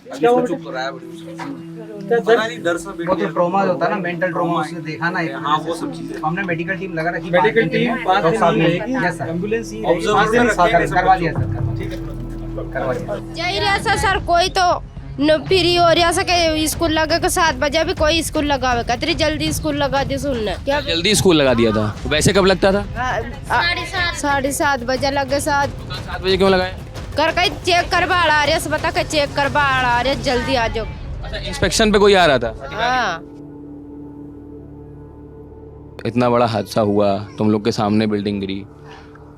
वो तो ट्रॉमा होता है ना, मेंटल ट्रॉमा, उसने देखा ना। हाँ, वो सब चीजें हमने मेडिकल टीम लगा रखी, मेडिकल टीम 5 दिन रहेगी, यस सर, एम्बुलेंस ही करवा दिया सर, करवा दिया। जाई रहा सर कोई तो न फ्री हो रहा सके स्कूल लगा के 7 बजे भी कोई स्कूल लगावे कतरी जल्दी स्कूल लगा दी सुनने क्या जल्दी स्कूल लगा दिया था। वैसे कब लगता था? 7:30 बजे लगे 7 बजे क्यों लगाया? कर कहीं चेक करवा आ रहा है, बता के चेक करवा आ रहा है, जल्दी आ जाओ। अच्छा, इंस्पेक्शन पे कोई आ रहा था? हाँ, इतना बड़ा हादसा हुआ, तुम लोग के सामने बिल्डिंग गिरी,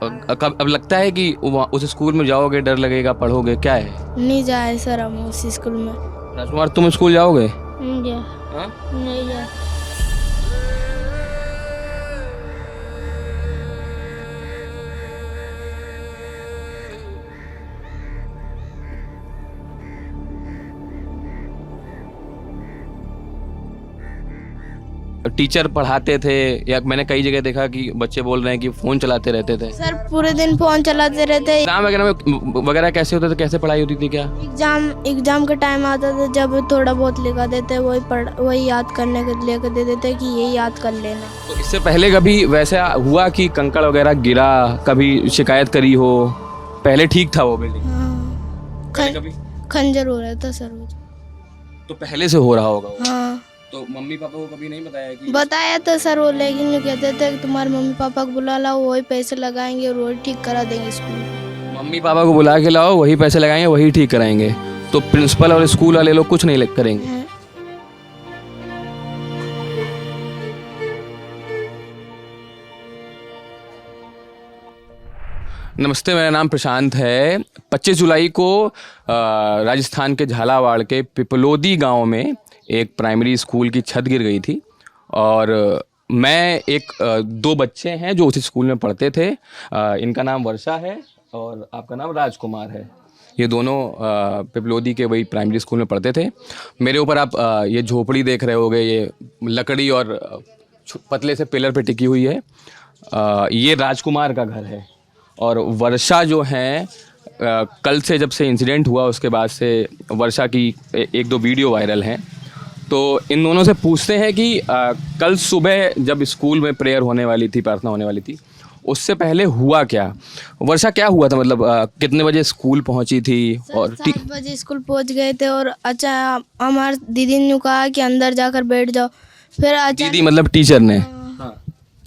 अब लगता है कि उस स्कूल में जाओगे, डर लगेगा, पढ़ोगे, क्या है? नहीं जाए सर हम उस स्कूल में। राजकुमार, तुम स्कूल जाओगे? नहीं जा, हाँ? नहीं जा। टीचर पढ़ाते थे या मैंने कई जगह देखा कि बच्चे बोल रहे हैं कि फोन चलाते रहते थे। सर पूरे दिन फोन चलाते रहते। एग्जाम वगैरह कैसे होते थे, कैसे पढ़ाई होती थी क्या? एग्जाम का टाइम आता था, जब थोड़ा बहुत लिखा देते वही याद करने के लिए दे देते कि ये याद कर लेना। तो इससे पहले कभी वैसा हुआ कि कंकड़ वगैरह गिरा, कभी शिकायत करी हो? पहले ठीक था वो बिल्डिंग? हाँ, कभी खंजर हो रहा था सर वो। तो पहले से हो रहा होगा वो। हाँ, तो मम्मी पापा को कभी नहीं बताया कि? बताया था सर वो, लेकिन वो कहते थे कि तुम्हारे मम्मी पापा को बुला लाओ, वही पैसे लगाएंगे और वही ठीक करा देंगे स्कूल। मम्मी पापा को बुला के लाओ, वही पैसे लगाएंगे, वही ठीक कराएंगे। तो प्रिंसिपल और स्कूल वाले लोग कुछ नहीं करेंगे? हाँ। नमस्ते, मेरा नाम प्रशांत है। 25 जुलाई को राजस्थान के झालावाड़ के पिपलोदी गांव में एक प्राइमरी स्कूल की छत गिर गई थी और दो बच्चे हैं जो उसी स्कूल में पढ़ते थे। इनका नाम वर्षा है और आपका नाम राजकुमार है। ये दोनों पिपलोदी के वही प्राइमरी स्कूल में पढ़ते थे। मेरे ऊपर आप ये झोपड़ी देख रहे होगे, ये लकड़ी और पतले से पिलर पे टिकी हुई है। ये राजकुमार का घर है और वर्षा जो है कल से, जब से इंसिडेंट हुआ उसके बाद से वर्षा की 1-2 वीडियो वायरल हैं। तो इन दोनों से पूछते हैं कि कल सुबह जब स्कूल में प्रेयर होने वाली थी, प्रार्थना होने वाली थी, उससे पहले हुआ क्या? वर्षा, क्या हुआ था? मतलब कितने बजे स्कूल पहुंची थी? और 7 बजे स्कूल पहुंच गए थे और अच्छा हमारे दीदी ने कहा कि अंदर जाकर बैठ जाओ। फिर दीदी मतलब टीचर ने?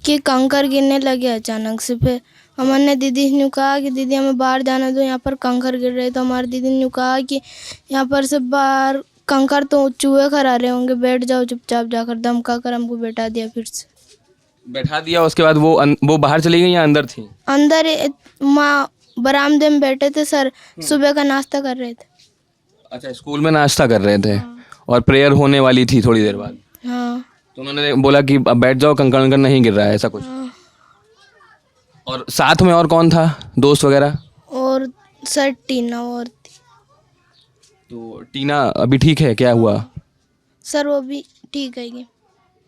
कि कंकर गिरने लगे अचानक से। फिर हमने दीदी ने कहा कि दीदी हमें बाहर जाना दो, यहाँ पर कंकर गिर रहे। तो हमारी दीदी ने कहा कि यहाँ पर से बाहर कंकर तो चूहे खा रहे होंगे, बैठ जाओ चुपचाप। जाकर धमका कर हमको बैठा दिया, फिर से बैठा दिया। उसके बाद वो बाहर चली गई या अंदर थी? अंदर माँ बरामदे में बैठे थे सर, सुबह का नाश्ता कर रहे थे। अच्छा, स्कूल में नाश्ता कर रहे थे और प्रेयर होने वाली थी थोड़ी देर बाद। हाँ, तो उन्होंने बोला कि अब बैठ जाओ, कंकड़ नहीं गिर रहा है, ऐसा कुछ। और साथ में और कौन था, दोस्त वगैरह? और सर टीना और थी। तो टीना अभी ठीक है? क्या हुआ? सर वो भी ठीक है। ये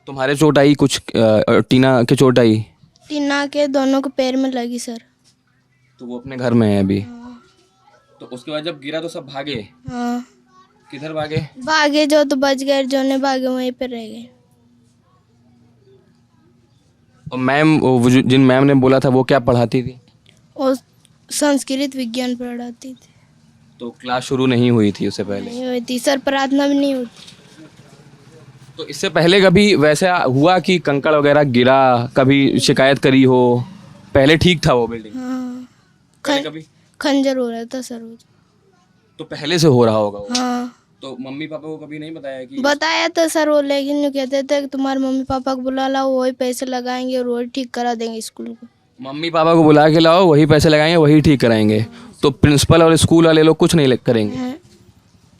तुम्हारे चोट आई कुछ? टीना के चोट आई? टीना के दोनों के पैर में लगी सर। तो वो अपने घर में है अभी? तो उसके बाद जब गिरा तो सब भागे? हाँ, किधर भागे? भागे जो तो बच गए, जो ने भागे वहीं पे रह गए। और मैम, जिन मैम ने बोला था, वो क्या पढ़ाती थी? और संस्कृत विज्ञान पढ़ाती थी। तो क्लास शुरू नहीं हुई थी उससे पहले? नहीं हुई थी सर, प्रार्थना भी नहीं होती। तो इससे पहले कभी वैसा हुआ कि कंकड़ वगैरह गिरा, कभी शिकायत करी हो? पहले ठीक था वो बिल्डिंग? हाँ, कभी? खंजर हो रहा था सर वो। तो पहले से हो रहा होगा वो? हाँ, तो मम्मी पापा को कभी नहीं बताया कि? बताया था सर वो, लेकिन वो कहते थे कि तुम्हारे मम्मी पापा को बुला लाओ, वही पैसे लगाएंगे और वही ठीक करा देंगे स्कूल को। मम्मी पापा को बुला के लाओ, वही पैसे लगाएंगे, वही ठीक कराएंगे। तो प्रिंसिपल और स्कूल वाले लोग कुछ नहीं करेंगे? हैं।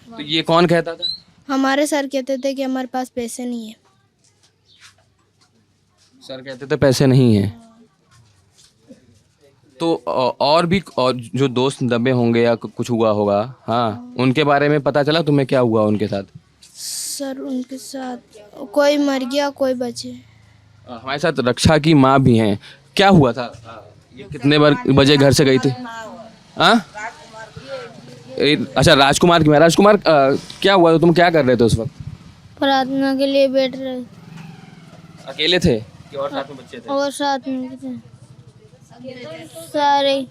तो ये कौन कहता था? हमारे सर कहते थे कि हमारे पास पैसे नहीं है। सर कहते थे पैसे नहीं है। तो और भी जो दोस्त दबे होंगे या कुछ हुआ होगा, हाँ, उनके बारे में पता चला तुम्हें? क्या हुआ उनके साथ? सर उनके साथ कोई मर गया, कोई बचे। हमारे साथ रक्षा की माँ भी हैं। क्या हुआ था? ये कितने बजे घर से गई थी? हाँ, अच्छा राजकुमार की मैं राजकुमार क्या हुआ, तुम क्या कर रहे थे उस वक्त? प्रार्थना के लिए बैठ रहे अकेले थे कि और साथ में बच्चे थे? और साथ में थे सारे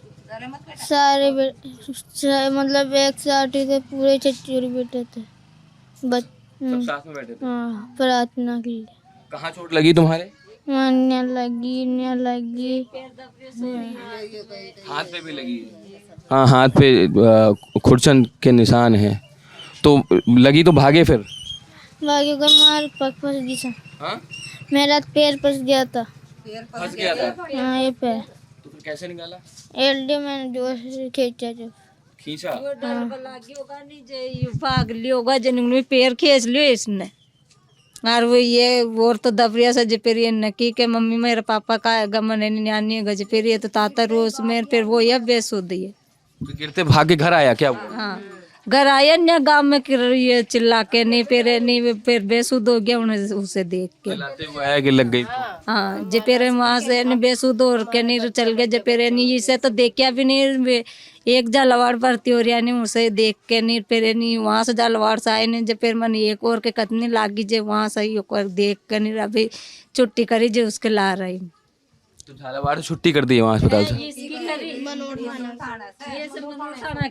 सारे मतलब एक साथ ही थे, पूरे चचूरी बैठे थे सब साथ में बैठे थे। हाँ, प्रार्थना के लिए। कहाँ चोट लगी तुम्हारे? न लगी हाथ पे भी लगी है। हाँ हाथ पे खुरचन के निशान हैं। तो लगी तो भागे फिर? बाकी को मार पग फंस गई था। हाँ? मेरा पैर फंस गया था। फंस गया था? हाँ ये पैर तो फिर कैसे निकाला? एलडी मैंने जोर से खींचा जो खींचा? भाग लियो होगा जन पैर खींच लियो इसने। और वो ये और तो दबरिया से जपेरिए नकी के मम्मी मेरे पापा का गमन है न्यानी गजपेरिए तो ताता रोज में फिर वो यह बेसुध है। तो गिरते भाग के घर आया क्या वो? हाँ घर आया ना गाँव में ये चिल्ला के नहीं फिर बेसुध हो गया उन्हें उसे देख के। चिल्लाते हुए आया कि लग गई? हाँ जपेरे वहाँ से बेसुध हो के नहीं चल गए जपेरे नहीं इसे तो देखा भी नहीं। एक जालवाड़ भर्ती हो रहा नहीं उसे देख के नहीं फिर नहीं वहाँ से जालवाड़ से आए नहीं जब मन एक और के कतनी लागी जे वहाँ से ही देख के नहीं अभी छुट्टी करी जे उसके ला रही। तो झालावाड़ से छुट्टी कर दी वहाँ अस्पताल से?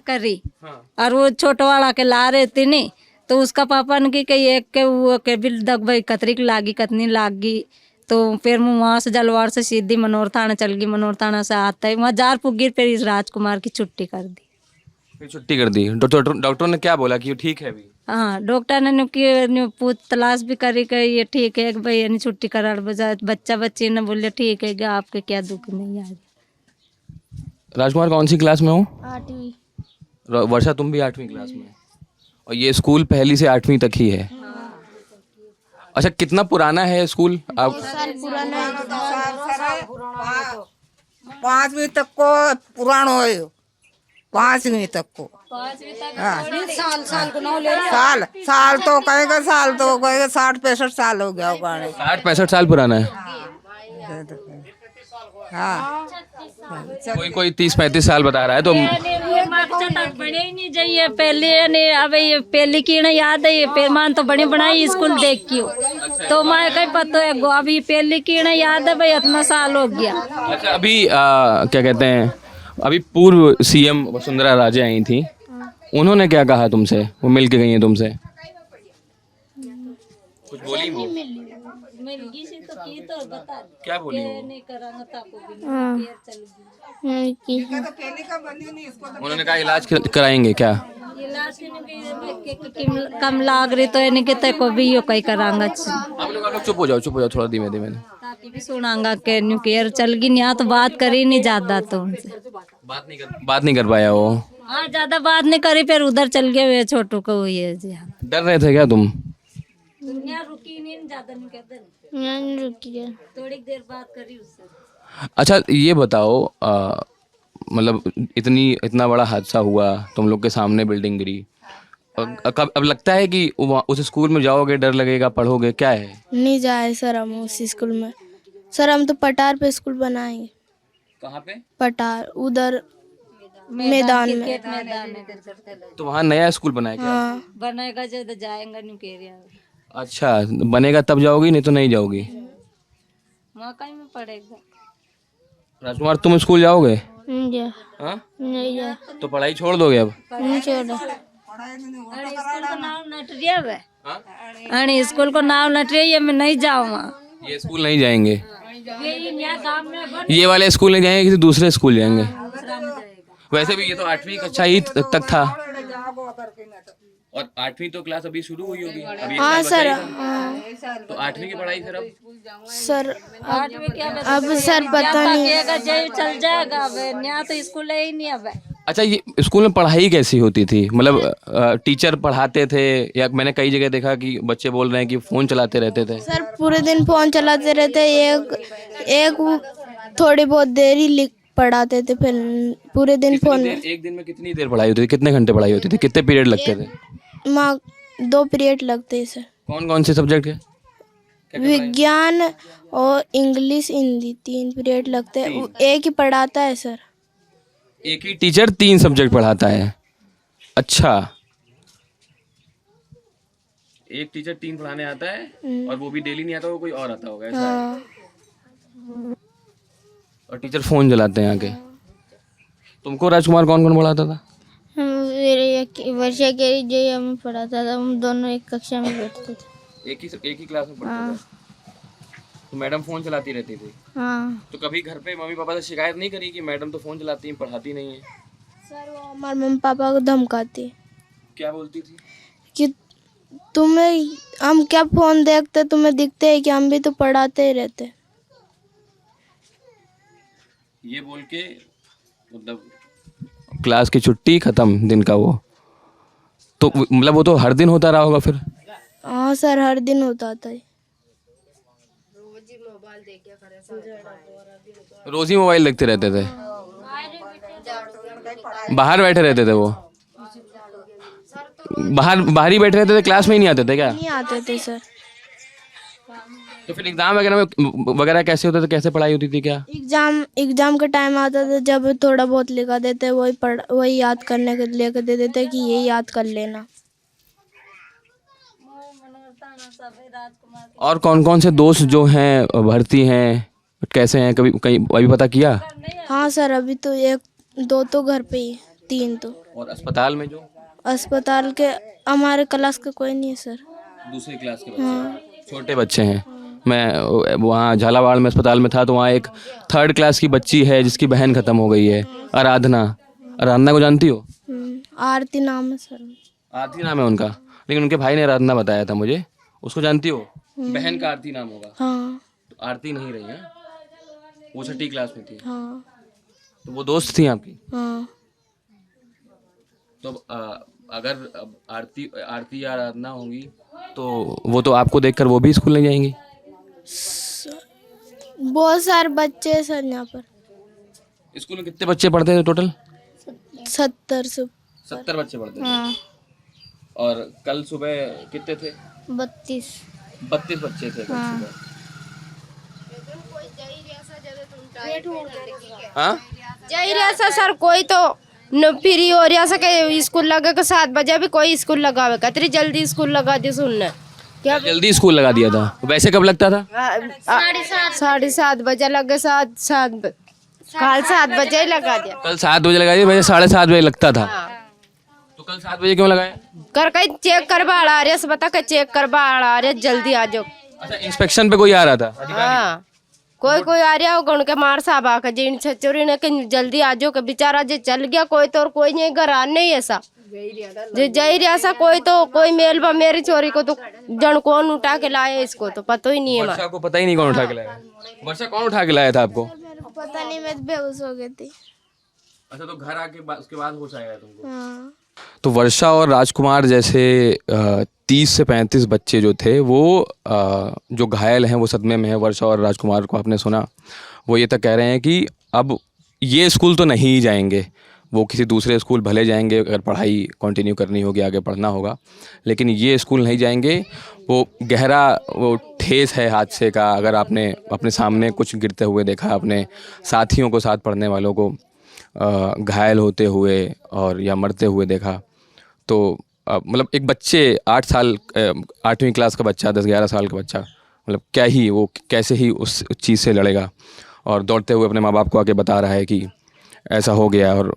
करी और वो छोटा वाला के ला रहे थे नहीं तो उसका पापा ने की कही एक के वो के भी दग भाई कतरी लागी कतनी लागी तो फिर मैं वहाँ से जलवाड़ से सीधी मनोहर थाना चल गई। मनोहर थाना से आता है वहाँ जार पुगिर फिर इस राजकुमार की छुट्टी कर दी। फिर छुट्टी कर दी? डॉक्टर ने क्या बोला कि ये ठीक है अभी? हाँ डॉक्टर ने पूछ तलाश भी करी कि ये ठीक है भाई यानी छुट्टी करा बच्चा बच्ची ने बोले ठीक है आपके क्या दुख नहीं आ रही। राजकुमार कौन सी क्लास में हो? 8वीं। वर्षा तुम भी 8वीं क्लास में? और ये स्कूल पहली से 8वीं तक ही है? अच्छा कितना पुराना है स्कूल? आप पुराना 5वीं तक को पुरानो है 5वीं तक को। साल तो कहेगा 60-65 साल हो गया होगा। 60-65 साल पुराना है? हाँ कोई 30-35 साल बता रहा है तो बड़े ही नहीं जाइए पहले ने अब ये पहले की ना याद है ये पेरमान तो बड़ी बनाई स्कूल देख की तो मैं कहीं पता है गो अभी पहले की ना याद है भाई इतना साल हो गया। अच्छा अभी क्या कहते हैं अभी पूर्व सीएम वसुंधरा राजे आई थी उन्होंने क्या कहा तुमसे? वो मिल के गई हैं तुमसे? कुछ बोली वो? क्या बोली वो? उन्होंने कहा इलाज कराएंगे क्या? कम लाग रही तो यानी कि तेको भी यो कहीं करांगा। आप लोग चुप हो जाओ थोड़ा धीमे धीमे। ताकि भी सुनांगा के न्यू केयर चल गई यहाँ तो बात करी नहीं ज्यादा तो उनसे बात नहीं कर पाया वो। हाँ ज्यादा बात नहीं करी फिर उधर चल गए छोटू को हुई है जी। डर रहे थे क्या तुम? दुनिया रुकी नहीं ज्यादा नहीं कहते नहीं रुकी थोड़ी देर बात करी उससे। अच्छा ये बताओ मतलब इतना बड़ा हादसा हुआ तुम लोग के सामने बिल्डिंग गिरी अब लगता है कि उस स्कूल में जाओगे डर लगेगा पढ़ोगे क्या है? नहीं जाए सर हम उस स्कूल में। सर हम तो पटार पे स्कूल बनाएंगे। कहाँ पे? पटार उधर मैदान में। तो वहाँ नया स्कूल बनाया क्या? हाँ बनेगा जब जाएंगे न्यू केरिया। अच्छा बनेगा तब जाओगी नहीं तो नहीं जाओगी? वहाँ कहीं में पड़ेगा। राजकुमार तुम स्कूल जाओगे? नहीं जा हाँ? नहीं जा तो पढ़ाई छोड़ दोगे अब? नहीं छोड़ा। स्कूल को नाम नटरिया है स्कूल को नाम नटरिया ये मैं नहीं जाऊँ वहाँ। ये स्कूल नहीं जाएंगे? ये गाँव में ये वाले स्कूल नहीं जाएंगे किसी दूसरे स्कूल जाएंगे? वैसे भी ये तो 8वीं कक्षा ही तक था और 8वीं तो क्लास अभी शुरू हुई होगी अभी। हाँ सर तो 8वीं की पढ़ाई फिर अब? सर अब सर पता नहीं चल जाएगा अब यहाँ तो स्कूल है ही नहीं अब। अच्छा ये स्कूल में पढ़ाई कैसी होती थी? मतलब टीचर पढ़ाते थे या मैंने कई जगह देखा कि बच्चे बोल रहे हैं कि फ़ोन चलाते रहते थे? सर पूरे दिन फोन चलाते रहते एक थोड़ी बहुत देर ही पढ़ाते थे फिर पूरे दिन फोन में। एक दिन में कितनी देर पढ़ाई होती थी? कितने घंटे पढ़ाई होती थी? कितने पीरियड लगते थे? 2 पीरियड लगते हैं सर। कौन से सब्जेक्ट के? विज्ञान और इंग्लिश हिंदी 3 पीरियड लगते हैं। एक ही पढ़ाता है सर। एक ही टीचर 3 सब्जेक्ट पढ़ाता है? अच्छा, एक टीचर 3 पढ़ाने आता है और वो भी डेली नहीं आता, वो कोई और आता होगा, ऐसा है? हाँ और टीचर फोन चलाते हैं आके। तुमको राजकुमार कौन कौन पढ़ाता था? वर्षा के जो हमें पढ़ाता था, हम दोनों एक कक्षा में बैठते थे। एक ही क्लास में पढ़ते थे? तो मैडम फोन चलाती रहती थी? हाँ तो कभी घर पे मम्मी पापा से शिकायत नहीं करी कि मैडम तो फोन चलाती हैं, पढ़ाती नहीं है? सर, वो हमारे मम्मी पापा को धमकाती क्या बोलती थी? कि तुम्हें हम क्या फोन देखते, तुम्हें दिखते है कि हम भी तो पढ़ाते ही रहते। ये बोल के मतलब क्लास की छुट्टी खत्म दिन का वो। तो मतलब वो तो हर दिन होता रहा होगा फिर? हाँ सर, हर दिन होता था। रोज ही मोबाइल देखते रहते थे? बाहर बैठे रहते थे वो? बाहर ही बैठे रहते थे, क्लास में ही नहीं आते थे क्या? नहीं आते थे सर। तो फिर एग्जाम वगैरह कैसे होते थे, कैसे पढ़ाई होती थी क्या? एग्जाम का टाइम आता था, जब थोड़ा बहुत लिखा देते वही याद करने के लेकर दे देते कि ये याद कर लेना। और कौन कौन से दोस्त जो हैं भर्ती हैं, कैसे हैं, कभी कहीं अभी पता किया? हाँ सर, अभी तो 1-2 तो घर पे ही, 3 तो। और अस्पताल में जो अस्पताल के हमारे क्लास का कोई नहीं है सर। दूसरी क्लास के बच्चे हैं, छोटे बच्चे हैं। मैं वहाँ झालावाड़ में अस्पताल में था, तो वहाँ एक 3rd क्लास की बच्ची है जिसकी बहन ख़त्म हो गई है, आराधना को जानती हो? आरती नाम है सर। आरती नाम है उनका, लेकिन उनके भाई ने आराधना बताया था मुझे। उसको जानती हो? बहन का आरती नाम होगा। हाँ तो आरती नहीं रही है, वो 6ठी क्लास में थी। हाँ तो वो दोस्त थी आपकी? हाँ। तो अगर आरती या आराधना होंगी तो वो तो आपको देखकर वो भी स्कूल नहीं जाएंगी? बहुत सारे बच्चे हैं सर यहाँ पर। स्कूल में कितने बच्चे पढ़ते थे टोटल? 70 से 70 बच्चे पढ़ते थे। हाँ। और कल सुबह कितने थे? 32 बच्चे थे कल सुबह। हाँ? जाहिर है सर, कोई तो न फ्री हो रहा सके स्कूल लगा के 7 बजे भी कोई स्कूल लगावे, कतरी जल्दी स्कूल लगा दी सुनने क्या जल्दी स्कूल लगा दिया था? वैसे कब लगता था? 7:30 बजे लगे, 7 बजे ही लगा दिया। कल 7 बजे लगा दिया, वैसे 7:30 बजे लगता था। तो कल 7 बजे क्यों लगाया? कर कहीं चेक करवा आ रहे, बता के चेक करवा आ रहे, जल्दी आ जाओ। अच्छा, इंस्पेक्शन पे कोई आ रहा था? हाँ, कोई आ रहा होगा, उनके मार साहब आकर जीन छचोरी ने कि जल्दी आ जाओ, कि बेचारा जे चल गया कोई तो, और कोई नहीं घर आ नहीं ऐसा जे जाई ऐसा कोई मेल बा मेरी चोरी को तो जन कौन उठा के लाया, इसको तो पता ही नहीं है। वर्षा को पता ही नहीं कौन उठा के लाया? वर्षा कौन उठा के लाया था आपको? मेरे को पता नहीं, मैं बेहोश हो गई थी। अच्छा, तो घर आके उसके बाद होश आया तुमको? हाँ। तो वर्षा और राजकुमार जैसे 30 से 35 बच्चे जो थे वो जो घायल हैं, वो सदमे में है। वर्षा और राजकुमार को आपने सुना, वो ये तक कह रहे हैं कि अब ये स्कूल तो नहीं जाएंगे, वो किसी दूसरे स्कूल भले जाएंगे अगर पढ़ाई कंटिन्यू करनी होगी, आगे पढ़ना होगा, लेकिन ये स्कूल नहीं जाएंगे। वो गहरा वो ठेस है हादसे का। अगर आपने अपने सामने कुछ गिरते हुए देखा, अपने साथियों को, साथ पढ़ने वालों को घायल होते हुए और या मरते हुए देखा, तो मतलब एक बच्चे 8वीं क्लास का बच्चा, 10-11 साल का बच्चा, मतलब क्या ही वो कैसे ही उस चीज़ से लड़ेगा। और दौड़ते हुए अपने माँ बाप को आके बता रहा है कि ऐसा हो गया। और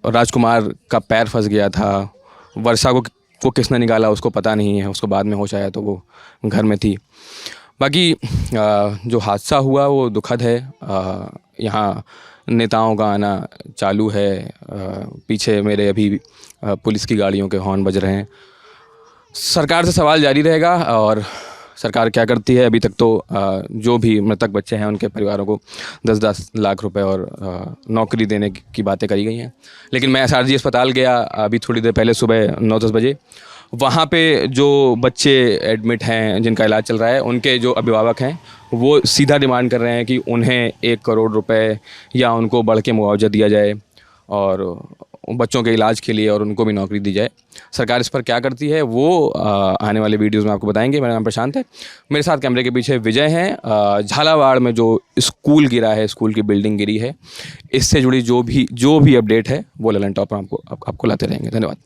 राजकुमार का पैर फंस गया था। वर्षा को किसने निकाला उसको पता नहीं है, उसको बाद में होश आया तो वो घर में थी। बाकी जो हादसा हुआ वो दुखद है। यहाँ नेताओं का आना चालू है। पीछे मेरे अभी पुलिस की गाड़ियों के हॉर्न बज रहे हैं। सरकार से सवाल जारी रहेगा और सरकार क्या करती है। अभी तक तो जो भी मृतक बच्चे हैं उनके परिवारों को 10-10 लाख रुपए और नौकरी देने की बातें करी गई हैं। लेकिन मैं SRG अस्पताल गया अभी थोड़ी देर पहले, सुबह 9-10 बजे। वहाँ पे जो बच्चे एडमिट हैं, जिनका इलाज चल रहा है, उनके जो अभिभावक हैं वो सीधा डिमांड कर रहे हैं कि उन्हें 1 करोड़ रुपए या उनको बढ़ के मुआवजा दिया जाए। और बच्चों के इलाज के लिए और उनको भी नौकरी दी जाए। सरकार इस पर क्या करती है वो आने वाले वीडियोज़ में आपको बताएंगे। मेरा नाम प्रशांत है, मेरे साथ कैमरे के पीछे विजय हैं। झालावाड़ में जो स्कूल गिरा है, स्कूल की बिल्डिंग गिरी है, इससे जुड़ी जो भी अपडेट है वो ललन टॉप पर आपको लाते रहेंगे। धन्यवाद।